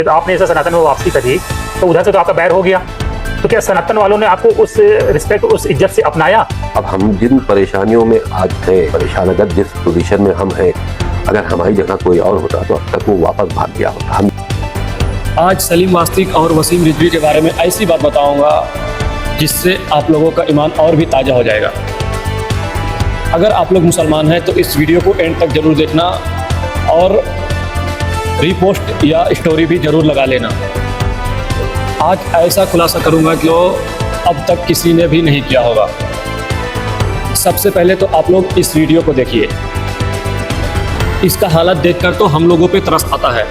तो आपने ऐसा सनातन में वापसी करी तो उधर से तो आपका बैर हो गया, तो क्या सनातन वालों ने आपको उस रिस्पेक्ट उस इज्जत से अपनाया? अब हम जिन परेशानियों में आज हैं, परेशान अगर जिस पोजीशन में हम हैं, अगर हमारी जगह कोई और होता तो अब तक वो वापस भाग गया होता। हम आज सलीम वास्तिक और वसीम रिजवी के बारे में ऐसी बात बताऊंगा जिससे आप लोगों का ईमान और भी ताज़ा हो जाएगा। अगर आप लोग मुसलमान हैं तो इस वीडियो को एंड तक जरूर देखना और रीपोस्ट या स्टोरी भी जरूर लगा लेना। आज ऐसा खुलासा करूंगा जो अब तक किसी ने भी नहीं किया होगा। सबसे पहले तो आप लोग इस वीडियो को देखिए। इसका हालत देखकर तो हम लोगों पे तरस आता है।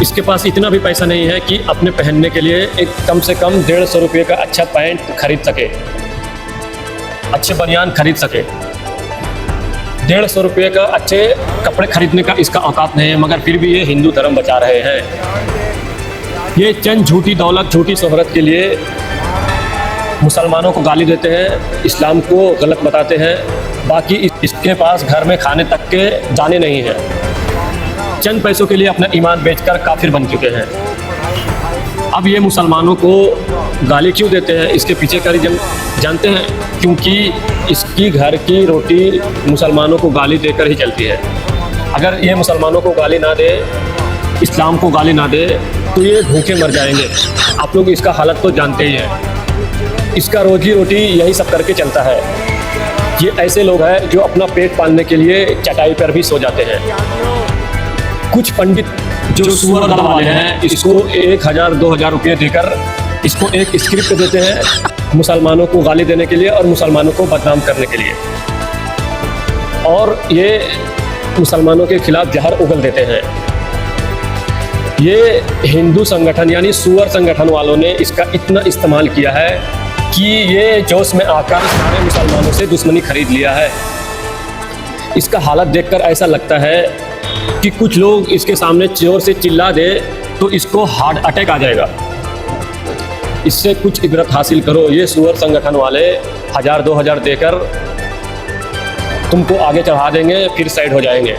इसके पास इतना भी पैसा नहीं है कि अपने पहनने के लिए एक कम से कम 150 रुपये का अच्छा पैंट खरीद सके, अच्छे बनियान खरीद सके। 150 रुपये का अच्छे कपड़े खरीदने का इसका औकात नहीं है, मगर फिर भी ये हिंदू धर्म बचा रहे हैं। ये चंद झूठी दौलत, झूठी शोहरत के लिए मुसलमानों को गाली देते हैं, इस्लाम को गलत बताते हैं। बाकी इसके पास घर में खाने तक के दाने नहीं हैं। चंद पैसों के लिए अपना ईमान बेचकर काफिर बन चुके हैं। अब ये मुसलमानों को गाली क्यों देते हैं, इसके पीछे का रीजन जानते हैं? क्योंकि इसकी घर की रोटी मुसलमानों को गाली देकर ही चलती है। अगर ये मुसलमानों को गाली ना दे, इस्लाम को गाली ना दे, तो ये भूखे मर जाएंगे। आप लोग इसका हालत तो जानते ही हैं। इसका रोजी रोटी यही सब करके चलता है। ये ऐसे लोग हैं जो अपना पेट पालने के लिए चटाई पर भी सो जाते हैं। कुछ पंडित जो सुअर दल वाले हैं, इसको 1000-2000 रुपये देकर इसको एक स्क्रिप्ट देते हैं मुसलमानों को गाली देने के लिए और मुसलमानों को बदनाम करने के लिए, और ये मुसलमानों के खिलाफ जहर उगल देते हैं। ये हिंदू संगठन यानी सुअर संगठन वालों ने इसका इतना इस्तेमाल किया है कि ये जोश में आकर सारे मुसलमानों से दुश्मनी खरीद लिया है। इसका हालत देखकर ऐसा लगता है कि कुछ लोग इसके सामने जोर से चिल्ला दे तो इसको हार्ट अटैक आ जाएगा। इससे कुछ इबरत हासिल करो। ये सुअर संगठन वाले 1000-2000 देकर तुमको आगे चढ़ा देंगे, फिर साइड हो जाएंगे।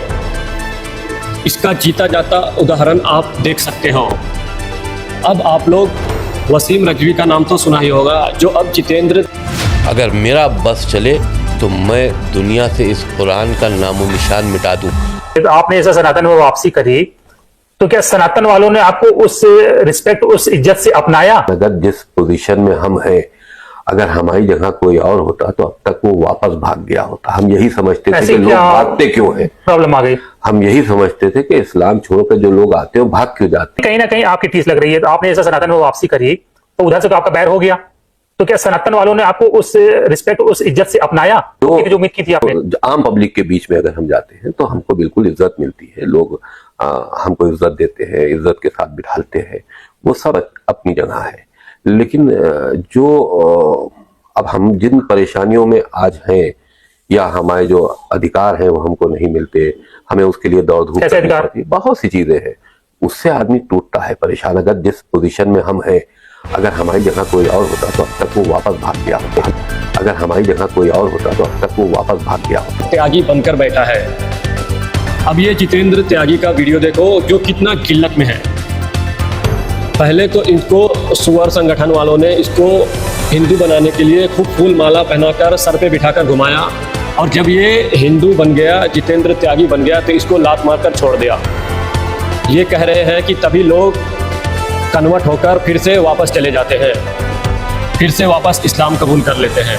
इसका जीता जाता उदाहरण आप देख सकते हो। अब आप लोग वसीम रिजवी का नाम तो सुना ही होगा, जो अब जितेंद्र। अगर मेरा बस चले तो मैं दुनिया से इस कुरान का नामो निशान मिटा दूं। तो आपने ऐसा सनातन में वापसी करी तो क्या सनातन वालों ने आपको उस रिस्पेक्ट उस इज्जत से अपनाया? अगर जिस पोजीशन में हम हैं, अगर हमारी जगह कोई और होता तो अब तक वो वापस भाग गया होता। हम यही समझते थे कि लोग भागते क्यों हैं। प्रॉब्लम आ गई। हम यही समझते थे कि इस्लाम छोड़कर जो लोग आते हैं वो भाग क्यों जाते हैं। कहीं ना कहीं आपकी ठेस लग रही है। तो आपने ऐसा सनातन में वापसी करी तो उधर से तो आपका बैर हो गया, तो क्या सनातन वालों ने आपको उस रिस्पेक्ट उस इज्जत से अपनाया जो उम्मीद की थी आपने? आम पब्लिक के बीच में अगर हम जाते हैं तो हमको बिल्कुल इज्जत मिलती है। लोग हमको इज्जत देते हैं, इज्जत के साथ बिठाते हैं, वो सब अपनी जगह है। लेकिन जो अब हम जिन परेशानियों में आज हैं, या हमारे जो अधिकार हैं वो हमको नहीं मिलते, हमें उसके लिए दौड़ धूप करनी पड़ती है, बहुत सी चीजें हैं, उससे आदमी टूटता है, परेशान। अगर जिस पोजीशन में हम हैं, अगर हमारी जगह कोई और होता तो अब तक वो वापस भाग गया होता। अगर हमारी जगह कोई और होता तो अब तक वो वापस भाग गया होता। त्यागी बनकर बैठा है। अब ये जितेंद्र त्यागी का वीडियो देखो जो कितना किल्लत में है। पहले तो इनको सुअर संगठन वालों ने इसको हिंदू बनाने के लिए खूब फूल माला पहनाकर सर पे बिठाकर घुमाया, और जब ये हिंदू बन गया, जितेंद्र त्यागी बन गया, तो इसको लात मारकर छोड़ दिया। ये कह रहे हैं कि तभी लोग कन्वर्ट होकर फिर से वापस चले जाते हैं, फिर से वापस इस्लाम कबूल कर लेते हैं।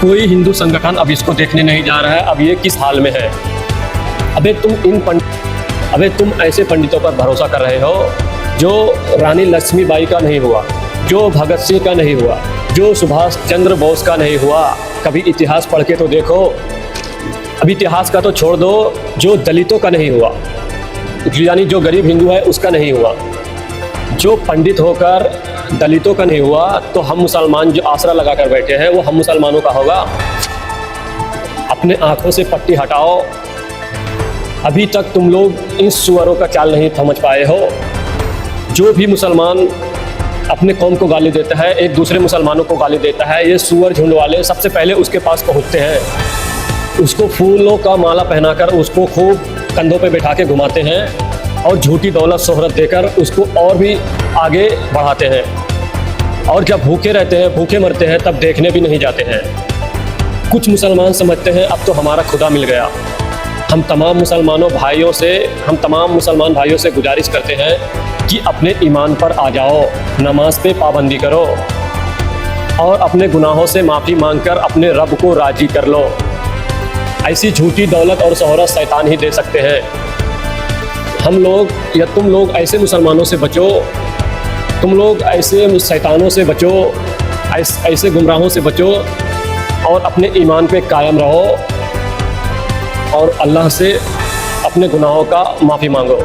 कोई हिंदू संगठन अब इसको देखने नहीं जा रहा है। अब ये किस हाल में है? अबे तुम ऐसे पंडितों पर भरोसा कर रहे हो जो रानी लक्ष्मीबाई का नहीं हुआ, जो भगत सिंह का नहीं हुआ, जो सुभाष चंद्र बोस का नहीं हुआ। कभी इतिहास पढ़ के तो देखो। अब इतिहास का तो छोड़ दो, जो दलितों का नहीं हुआ, यानी जो गरीब हिंदू है उसका नहीं हुआ, जो पंडित होकर दलितों का नहीं हुआ, तो हम मुसलमान जो आसरा लगाकर बैठे हैं वो हम मुसलमानों का होगा। अपने आंखों से पट्टी हटाओ। अभी तक तुम लोग इन सुअरों का चाल नहीं समझ पाए हो। जो भी मुसलमान अपने कौम को गाली देता है, एक दूसरे मुसलमानों को गाली देता है, ये सुअर झुंड वाले सबसे पहले उसके पास पहुंचते हैं, उसको फूलों का माला पहनाकर उसको खूब कंधों पे बैठा के घुमाते हैं और झूठी दौलत शोहरत देकर उसको और भी आगे बढ़ाते हैं। और जब भूखे रहते हैं, भूखे मरते हैं, तब देखने भी नहीं जाते हैं। कुछ मुसलमान समझते हैं अब तो हमारा खुदा मिल गया। हम तमाम मुसलमान भाइयों से गुजारिश करते हैं कि अपने ईमान पर आ जाओ, नमाज पे पाबंदी करो और अपने गुनाहों से माफ़ी मांगकर अपने रब को राजी कर लो। ऐसी झूठी दौलत और शोहरत शैतान ही दे सकते हैं। हम लोग या तुम लोग ऐसे मुसलमानों से बचो, तुम लोग ऐसे शैतानों से बचो, ऐसे गुमराहों से बचो और अपने ईमान पे कायम रहो और अल्लाह से अपने गुनाहों का माफ़ी मांगो।